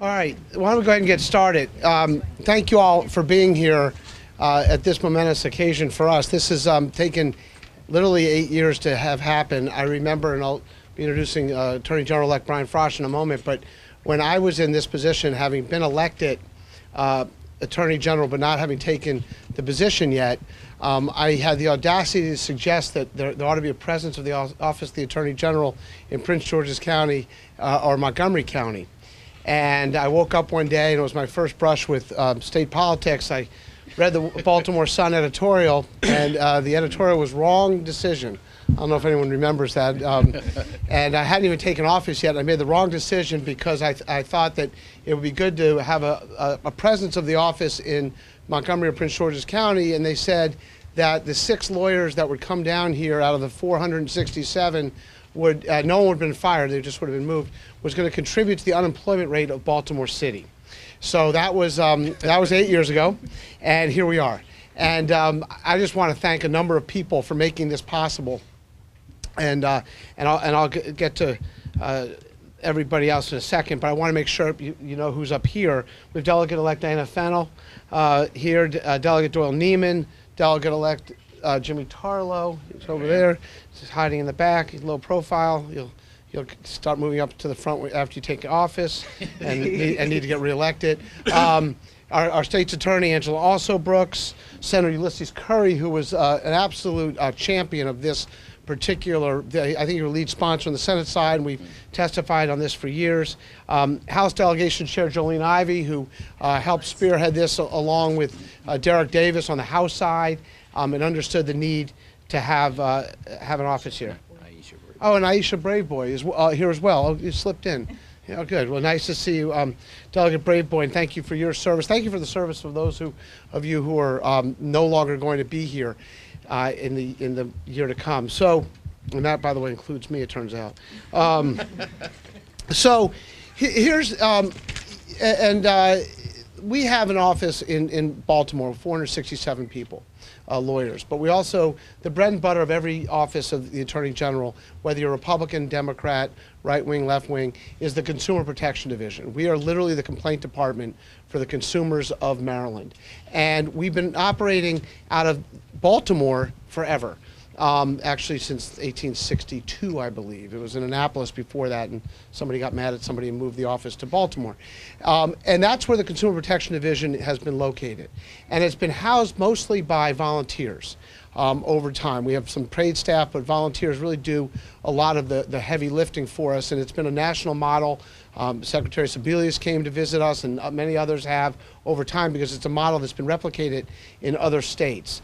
All right, why don't we go ahead and get started? Thank you all for being here at this momentous occasion for us. This has taken literally 8 years to have happen. I remember, and I'll be introducing Attorney General-elect Brian Frosh in a moment, but when I was in this position, having been elected Attorney General but not having taken the position yet, I had the audacity to suggest that there ought to be a presence of the Office of the Attorney General in Prince George's County or Montgomery County. And I woke up one day, and it was my first brush with state politics. I read the Baltimore Sun editorial, and the editorial was wrong decision. I don't know if anyone remembers that. And I hadn't even taken office yet. I made the wrong decision because I thought that it would be good to have a presence of the office in Montgomery or Prince George's County, and they said that the 6 lawyers that would come down here out of the 467 would, no one would have been fired, they just would have been moved, was going to contribute to the unemployment rate of Baltimore City. So that was 8 years ago, and here we are. And I just want to thank a number of people for making this possible. And I'll get to everybody else in a second, but I want to make sure you know who's up here. We have Delegate-elect Diana Fennell here, Delegate Doyle Neiman, Delegate-elect Jimmy Tarlow, he's over there, he's hiding in the back, he's low profile. You'll start moving up to the front after you take office and need to get reelected. Our state's attorney, Angela Alsobrooks, Senator Ulysses Curry, who was an absolute champion of this particular, I think you're lead sponsor on the Senate side, and we've testified on this for years. House Delegation Chair Jolene Ivey, who helped spearhead this along with Derek Davis on the House side, and understood the need to have an office here. Oh, and Aisha Braveboy is here as well. Oh, you slipped in. Yeah, good. Well, nice to see you, Delegate Braveboy, and thank you for your service. Thank you for the service of those of you who are no longer going to be here in the year to come. So, and that, by the way, includes me, it turns out. So, here's we have an office in Baltimore, 467 people. Lawyers, but we also, the bread and butter of every office of the Attorney General, whether you're Republican, Democrat, right wing, left wing, is the Consumer Protection Division. We are literally the complaint department for the consumers of Maryland. And we've been operating out of Baltimore forever. Actually since 1862, I believe. It was in Annapolis before that, and somebody got mad at somebody and moved the office to Baltimore. And that's where the Consumer Protection Division has been located. And it's been housed mostly by volunteers over time. We have some paid staff, but volunteers really do a lot of the heavy lifting for us, and it's been a national model. Secretary Sebelius came to visit us, and many others have over time, because it's a model that's been replicated in other states.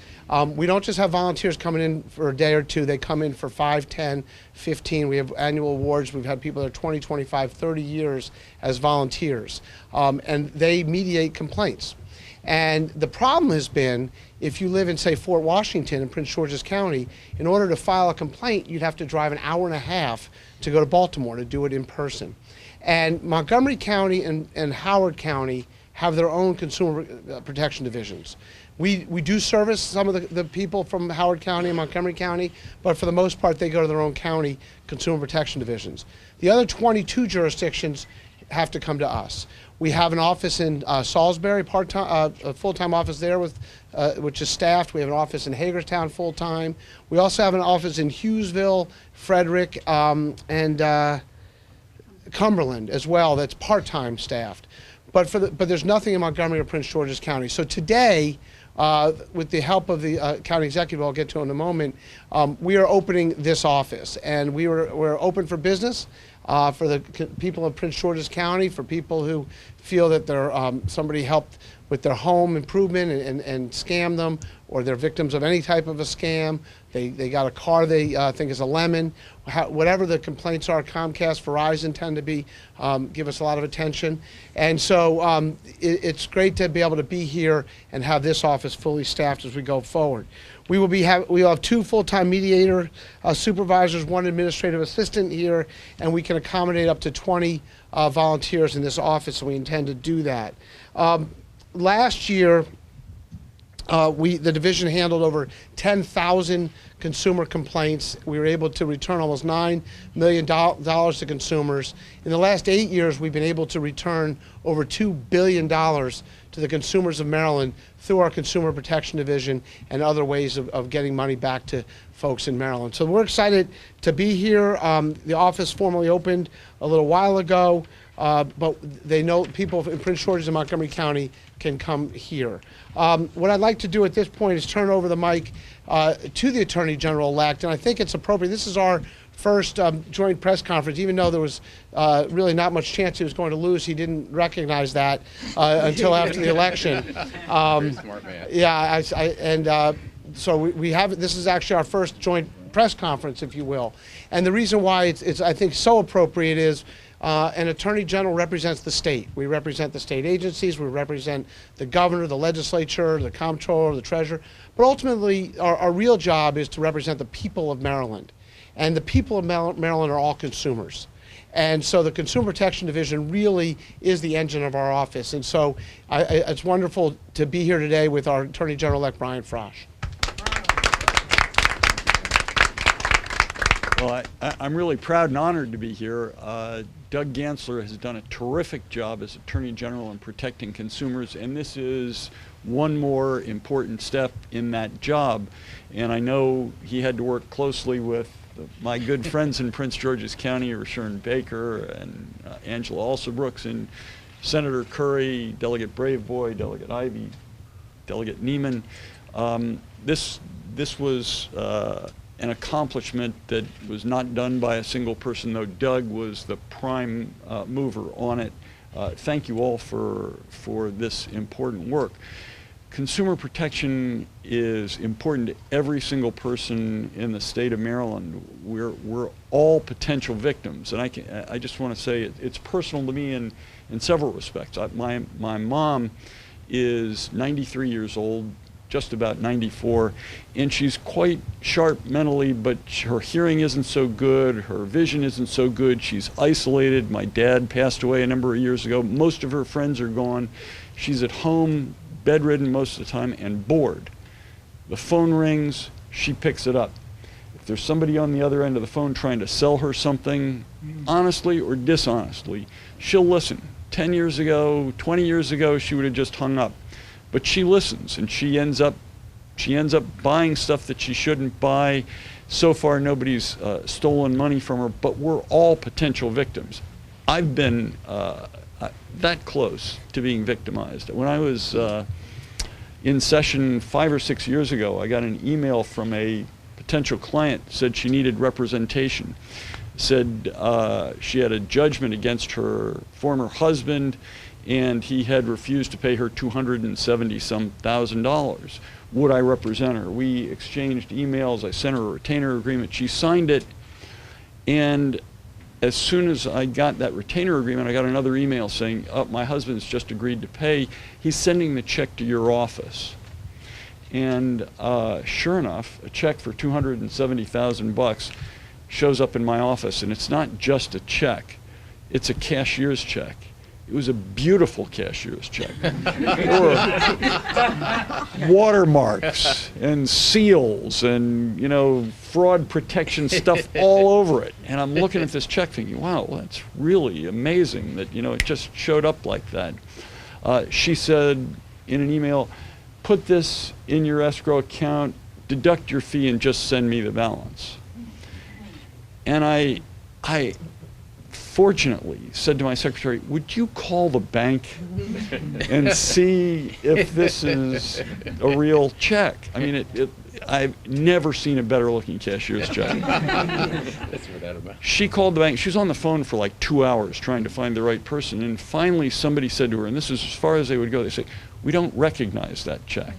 We don't just have volunteers coming in for a day or two. They come in for 5, 10, 15. We have annual awards. We've had people that are 20, 25, 30 years as volunteers, and they mediate complaints. And the problem has been, if you live in, say, Fort Washington in Prince George's County, in order to file a complaint, you'd have to drive an hour and a half to go to Baltimore to do it in person. And Montgomery County and Howard County have their own consumer protection divisions. We do service some of the people from Howard County and Montgomery County, but for the most part, they go to their own county consumer protection divisions. The other 22 jurisdictions have to come to us. We have an office in Salisbury, part-time, a full-time office there with, which is staffed. We have an office in Hagerstown full-time. We also have an office in Hughesville, Frederick, and Cumberland as well. That's part-time staffed. But there's nothing in Montgomery or Prince George's County. So today, with the help of the county executive, I'll get to in a moment, we are opening this office, and we're open for business. For the people of Prince George's County, for people who feel that they're, somebody helped with their home improvement and scammed them, or they're victims of any type of a scam. They got a car they think is a lemon. Whatever the complaints are, Comcast, Verizon tend to be, give us a lot of attention. And so it's great to be able to be here and have this office fully staffed as we go forward. We will have 2 full-time mediator supervisors, 1 administrative assistant here, and we can accommodate up to 20 volunteers in this office, and we intend to do that. Last year, the division handled over 10,000 consumer complaints. We were able to return almost $9 million to consumers. In the last 8 years, we've been able to return over $2 billion to the consumers of Maryland through our Consumer Protection Division and other ways of getting money back to folks in Maryland. So we're excited to be here. The office formally opened a little while ago, but they know people in Prince George's and Montgomery County can come here. What I'd like to do at this point is turn over the mic to the Attorney General-elect, and I think it's appropriate. This is our first joint press conference, even though there was really not much chance he was going to lose. He didn't recognize that until after the election. Very smart man. Yeah, so we have, this is actually our first joint press conference, if you will. And the reason why it's I think, so appropriate is an Attorney General represents the state. We represent the state agencies, we represent the governor, the legislature, the comptroller, the treasurer. But ultimately, our real job is to represent the people of Maryland. And the people of Maryland are all consumers. And so the Consumer Protection Division really is the engine of our office. And so it's wonderful to be here today with our Attorney General-elect, Brian Frosh. Well, I'm really proud and honored to be here. Doug Gansler has done a terrific job as Attorney General in protecting consumers, and this is one more important step in that job. And I know he had to work closely with my good friends in Prince George's County, Rashawn Baker and Angela Alsobrooks, and Senator Curry, Delegate Braveboy, Delegate Ivey, Delegate Neiman. This was an accomplishment that was not done by a single person, though Doug was the prime mover on it. Thank you all for this important work. Consumer protection is important to every single person in the state of Maryland. We're all potential victims, and I just want to say it's personal to me in several respects. My mom is 93 years old, just about 94, and she's quite sharp mentally, but her hearing isn't so good, her vision isn't so good, she's isolated. My dad passed away a number of years ago. Most of her friends are gone. She's at home, bedridden most of the time, and bored. The phone rings, she picks it up. If there's somebody on the other end of the phone trying to sell her something, honestly or dishonestly, she'll listen. 10 years ago, 20 years ago, she would have just hung up. But she listens, and she ends up buying stuff that she shouldn't buy. So far, nobody's stolen money from her, but we're all potential victims. I've been that close to being victimized. When I was in session 5 or 6 years ago, I got an email from a potential client, said she needed representation, said she had a judgment against her former husband, and he had refused to pay her $270-some thousand. Would I represent her? We exchanged emails. I sent her a retainer agreement. She signed it, and as soon as I got that retainer agreement, I got another email saying, oh, my husband's just agreed to pay. He's sending the check to your office. And sure enough, a check for $270,000 shows up in my office, and it's not just a check. It's a cashier's check. It was a beautiful cashier's check. There were watermarks and seals and, fraud protection stuff all over it. And I'm looking at this check thinking, wow, well, that's really amazing that, it just showed up like that. She said in an email, put this in your escrow account, deduct your fee, and just send me the balance. And I fortunately said to my secretary, would you call the bank and see if this is a real check? I mean, I've never seen a better looking cashier's check. She called the bank. She was on the phone for like 2 hours trying to find the right person. And finally somebody said to her, and this is as far as they would go, they say, we don't recognize that check.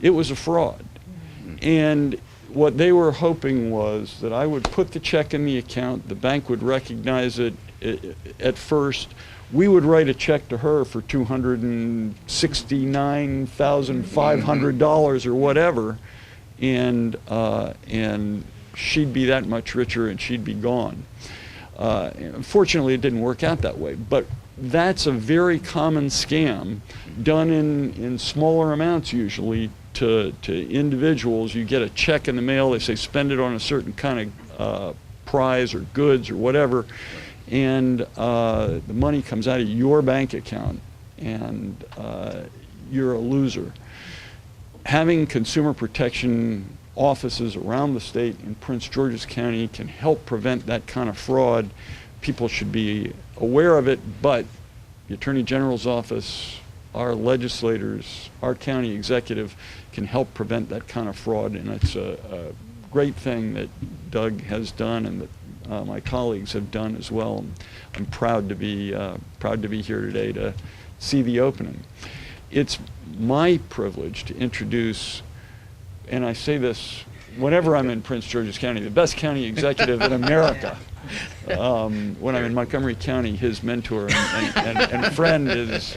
It was a fraud. And what they were hoping was that I would put the check in the account, the bank would recognize it at first, we would write a check to her for $269,500 or whatever, and she'd be that much richer and she'd be gone. Unfortunately, it didn't work out that way, but that's a very common scam done in smaller amounts usually to individuals. You get a check in the mail, they say spend it on a certain kind of prize or goods or whatever, and the money comes out of your bank account, and you're a loser. Having consumer protection offices around the state in Prince George's County can help prevent that kind of fraud. People should be aware of it, but the Attorney General's office, our legislators, our county executive can help prevent that kind of fraud, and it's a great thing that Doug has done and that my colleagues have done as well. I'm proud to be here today to see the opening. It's my privilege to introduce, and I say this whenever I'm in Prince George's County, the best county executive in America. When I'm in Montgomery County, his mentor and friend is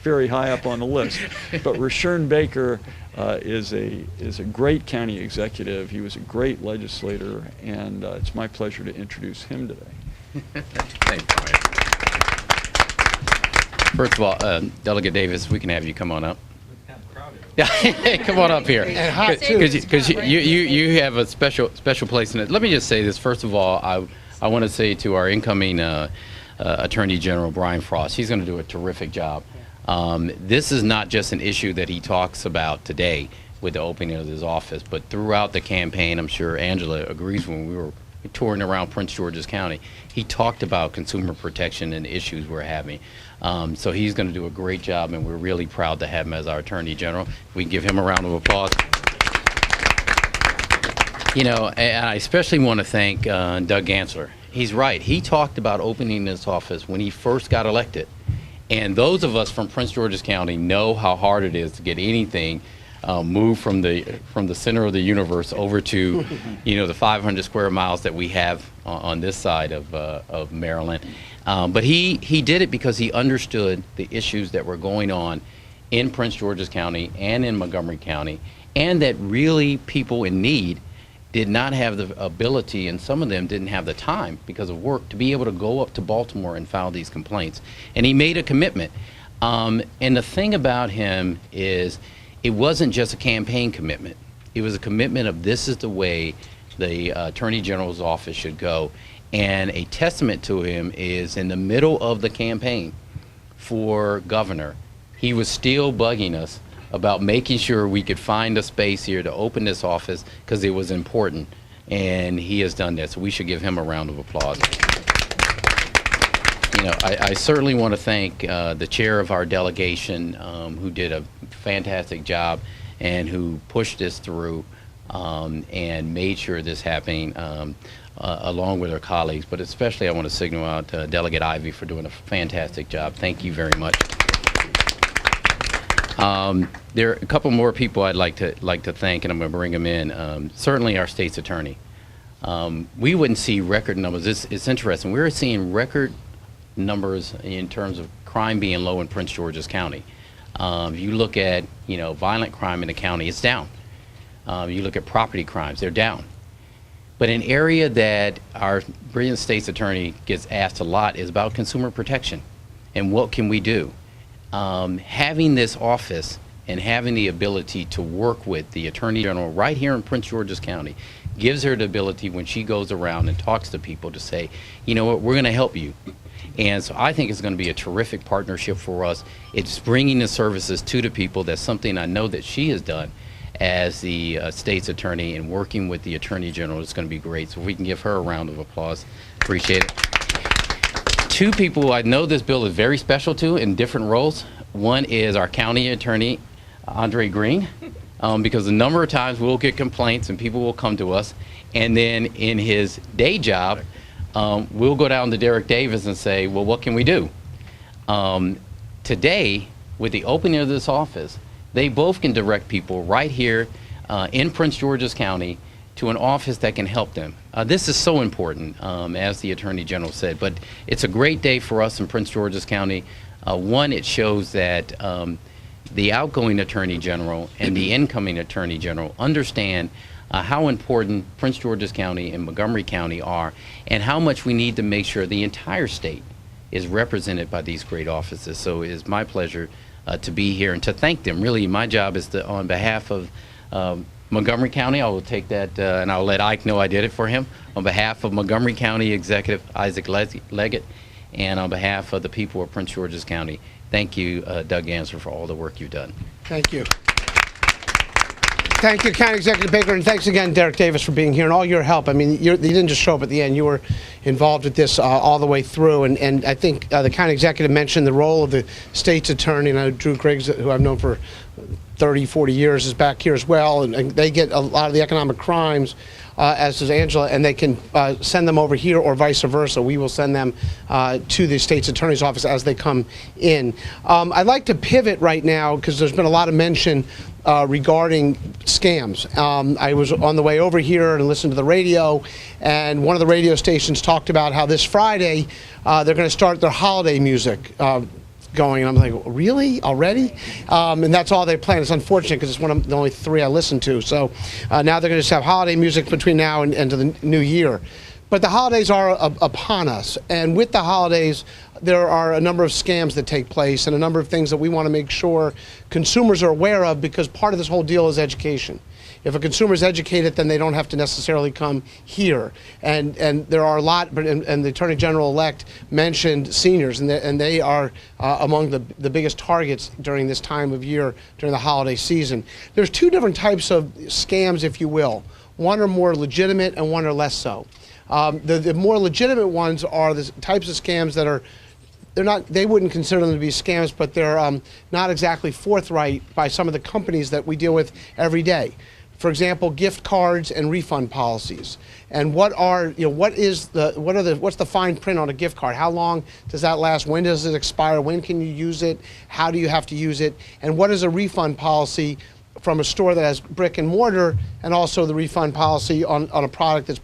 very high up on the list. But Rushern Baker is a great county executive. He was a great legislator, and it's my pleasure to introduce him today. Thanks, Brian. First of all, Delegate Davis, we can have you come on up. Yeah, come on up here. And hot, too. Because you have a special place in it. Let me just say this. First of all, I want to say to our incoming Attorney General, Brian Frost, he's going to do a terrific job. This is not just an issue that he talks about today with the opening of his office, but throughout the campaign, I'm sure Angela agrees, when we were touring around Prince George's County, he talked about consumer protection and the issues we're having. So he's going to do a great job, and we're really proud to have him as our Attorney General. We can give him a round of applause. You know, and I especially want to thank Doug Gansler. He's right. He talked about opening this office when he first got elected. And those of us from Prince George's County know how hard it is to get anything moved from the center of the universe over to, the 500 square miles that we have on this side of Maryland. But he did it because he understood the issues that were going on in Prince George's County and in Montgomery County, and that really people in need did not have the ability, and some of them didn't have the time because of work, to be able to go up to Baltimore and file these complaints. And he made a commitment. And the thing about him is, it wasn't just a campaign commitment. It was a commitment of, this is the way the Attorney General's office should go. And a testament to him is, in the middle of the campaign for governor, he was still bugging us about making sure we could find a space here to open this office, because it was important, and he has done that. So we should give him a round of applause. I certainly want to thank the chair of our delegation, who did a fantastic job and who pushed this through and made sure this happening, along with our colleagues. But especially I want to signal out Delegate Ivey for doing a fantastic job. Thank you very much. There are a couple more people I'd like to thank, and I'm going to bring them in. Certainly our state's attorney. We wouldn't see record numbers. It's interesting. We're seeing record numbers in terms of crime being low in Prince George's County. If you look at violent crime in the county, it's down. You look at property crimes, they're down. But an area that our brilliant state's attorney gets asked a lot is about consumer protection and what can we do. Having this office and having the ability to work with the Attorney General right here in Prince George's County gives her the ability, when she goes around and talks to people, to say, you know what, we're going to help you. And so I think it's going to be a terrific partnership for us. It's bringing the services to the people. That's something I know that she has done as the state's attorney, and working with the Attorney General is going to be great. So if we can give her a round of applause, appreciate it. Two people I know this bill is very special to in different roles. One is our county attorney, Andre Green, because a number of times we'll get complaints and people will come to us, and then in his day job, we'll go down to Derek Davis and say, well, what can we do? Today, with the opening of this office, they both can direct people right here in Prince George's County to an office that can help them. This is so important, as the Attorney General said, but it's a great day for us in Prince George's County. One, it shows that the outgoing Attorney General and the incoming Attorney General understand how important Prince George's County and Montgomery County are, and how much we need to make sure the entire state is represented by these great offices. So it is my pleasure to be here and to thank them. Really, my job is to, on behalf of Montgomery County, I will take that and I'll let Ike know I did it for him. On behalf of Montgomery County Executive Isaac Leggett, and on behalf of the people of Prince George's County, thank you, Doug Gansler, for all the work you've done. Thank you. Thank you, County Executive Baker, and thanks again, Derek Davis, for being here and all your help. I mean, you didn't just show up at the end. You were involved with this all the way through, and I think the County Executive mentioned the role of the State's Attorney, and I know Drew Griggs, who I've known for 30, 40 years, is back here as well, and they get a lot of the economic crimes, as does Angela, and they can send them over here or vice versa. We will send them to the State's Attorney's Office as they come in. I'd like to pivot right now because there's been a lot of mention regarding scams. I was on the way over here and listened to the radio, and one of the radio stations talked about how this Friday they're going to start their holiday music going, and I'm like, really, already? And that's all they plan. It's unfortunate because it's one of the only three I listen to. So now they're going to just have holiday music between now and to the new year. But the holidays are upon us, and with the holidays, there are a number of scams that take place and a number of things that we want to make sure consumers are aware of, because part of this whole deal is education. If a consumer is educated, then they don't have to necessarily come here. And there are a lot, and the Attorney General-elect mentioned seniors, and they are among the biggest targets during this time of year, during the holiday season. There's two different types of scams, if you will. One are more legitimate and one are less so. The more legitimate ones are the types of scams that are, they wouldn't consider them to be scams, but they're not exactly forthright by some of the companies that we deal with every day. For example, gift cards and refund policies. And what's the fine print on a gift card? How long does that last? When does it expire? When can you use it? How do you have to use it? And what is a refund policy from a store that has brick and mortar, and also the refund policy on a product that's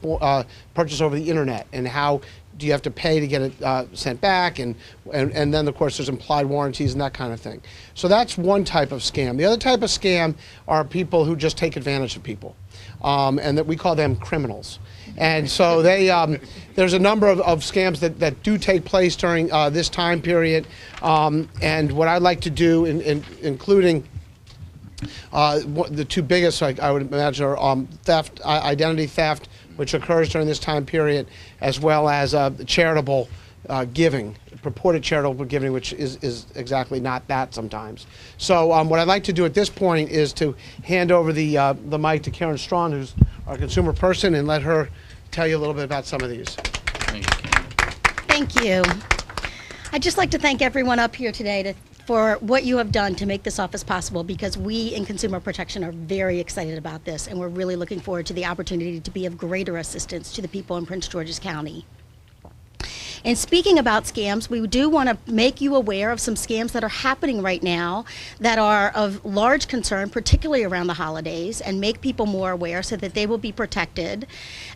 purchased over the internet? And how do you have to pay to get it sent back? And then, of course, there's implied warranties and that kind of thing. So that's one type of scam. The other type of scam are people who just take advantage of people, and that we call them criminals. And so there's a number of scams that do take place during this time period. And what I'd like to do, including the two biggest, I would imagine, are theft, identity theft, which occurs during this time period, as well as charitable giving, purported charitable giving, which is exactly not that sometimes. So what I'd like to do at this point is to hand over the mic to Karen Strawn, who's our consumer person, and let her tell you a little bit about some of these. Thank you. I'd just like to thank everyone up here today for what you have done to make this office possible, because we in Consumer Protection are very excited about this, and we're really looking forward to the opportunity to be of greater assistance to the people in Prince George's County. And speaking about scams, we do want to make you aware of some scams that are happening right now that are of large concern, particularly around the holidays, and make people more aware so that they will be protected.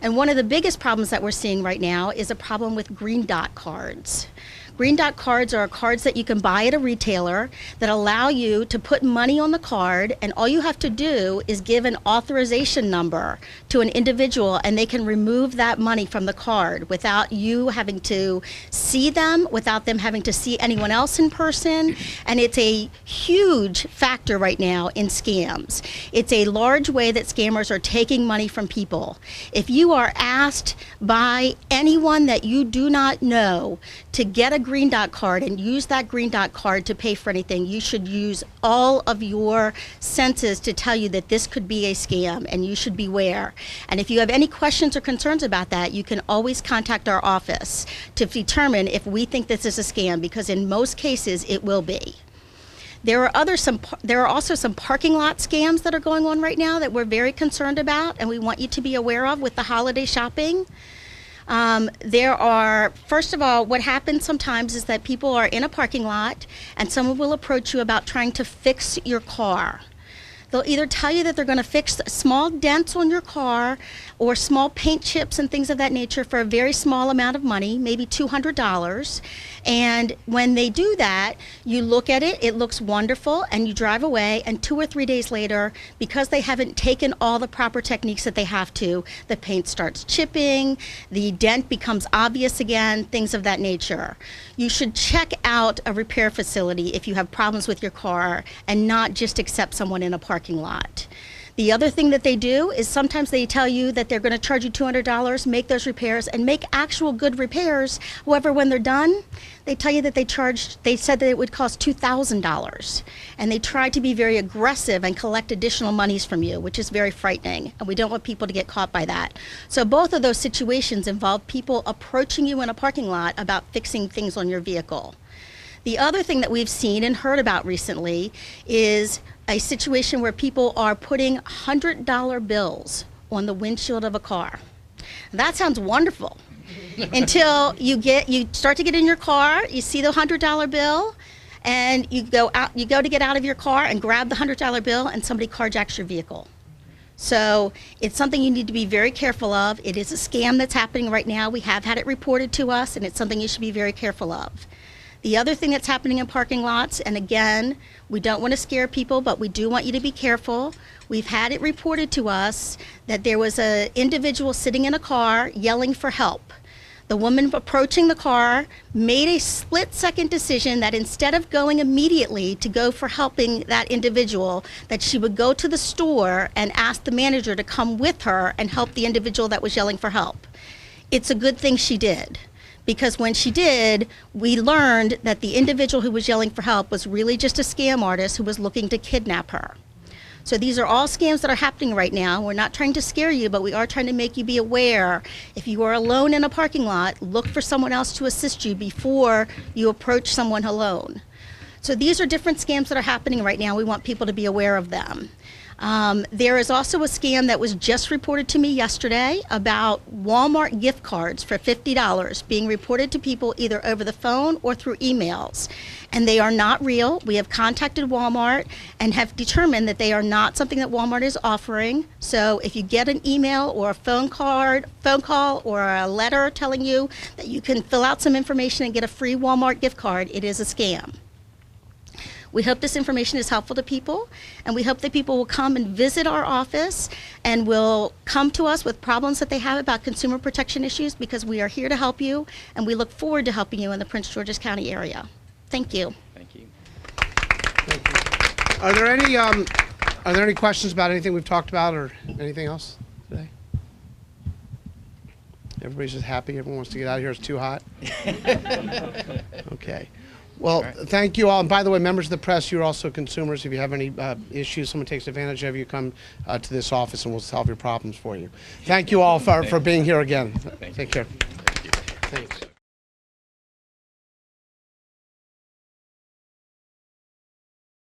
And one of the biggest problems that we're seeing right now is a problem with Green Dot cards. Green Dot cards are cards that you can buy at a retailer that allow you to put money on the card, and all you have to do is give an authorization number to an individual, and they can remove that money from the card without you having to see them, without them having to see anyone else in person. And it's a huge factor right now in scams. It's a large way that scammers are taking money from people. If you are asked by anyone that you do not know to get a Green Dot card and use that Green Dot card to pay for anything, you should use all of your senses to tell you that this could be a scam, and you should beware. And if you have any questions or concerns about that, you can always contact our office to determine if we think this is a scam, because in most cases it will be. There are also some parking lot scams that are going on right now that we're very concerned about, and we want you to be aware of with the holiday shopping. First of all, what happens sometimes is that people are in a parking lot and someone will approach you about trying to fix your car. They'll either tell you that they're going to fix small dents on your car or small paint chips and things of that nature for a very small amount of money, maybe $200. And when they do that, you look at it, it looks wonderful, and you drive away, and 2 or 3 days later, because they haven't taken all the proper techniques that they have to, the paint starts chipping, the dent becomes obvious again, things of that nature. You should check out a repair facility if you have problems with your car and not just accept someone in a parking lot. The other thing that they do is sometimes they tell you that they're going to charge you $200, make those repairs, and make actual good repairs. However, when they're done, they tell you that they said that it would cost $2,000. And they try to be very aggressive and collect additional monies from you, which is very frightening. And we don't want people to get caught by that. So both of those situations involve people approaching you in a parking lot about fixing things on your vehicle. The other thing that we've seen and heard about recently is a situation where people are putting $100 bills on the windshield of a car. That sounds wonderful until you start to get in your car, you see the $100 bill, and you go to get out of your car and grab the $100 bill, and somebody carjacks your vehicle. So it's something you need to be very careful of. It is a scam that's happening right now. We have had it reported to us, and it's something you should be very careful of. The other thing that's happening in parking lots, and again, we don't want to scare people, but we do want you to be careful. We've had it reported to us that there was an individual sitting in a car yelling for help. The woman approaching the car made a split-second decision that instead of going immediately to go for helping that individual, that she would go to the store and ask the manager to come with her and help the individual that was yelling for help. It's a good thing she did. Because when she did, we learned that the individual who was yelling for help was really just a scam artist who was looking to kidnap her. So these are all scams that are happening right now. We're not trying to scare you, but we are trying to make you be aware. If you are alone in a parking lot, look for someone else to assist you before you approach someone alone. So these are different scams that are happening right now. We want people to be aware of them. There is also a scam that was just reported to me yesterday about Walmart gift cards for $50 being reported to people either over the phone or through emails. And they are not real. We have contacted Walmart and have determined that they are not something that Walmart is offering. So if you get an email or a phone call or a letter telling you that you can fill out some information and get a free Walmart gift card, it is a scam. We hope this information is helpful to people, and we hope that people will come and visit our office and will come to us with problems that they have about consumer protection issues, because we are here to help you, and we look forward to helping you in the Prince George's County area. Thank you. Thank you. Are there any questions about anything we've talked about or anything else today? Everybody's just happy. Everyone wants to get out of here. It's too hot. Okay. Well, thank you all. And by the way, members of the press, you're also consumers. If you have any issues, someone takes advantage of you, come to this office and we'll solve your problems for you. Thank you all for being here again. Take care. Thank you. Thanks.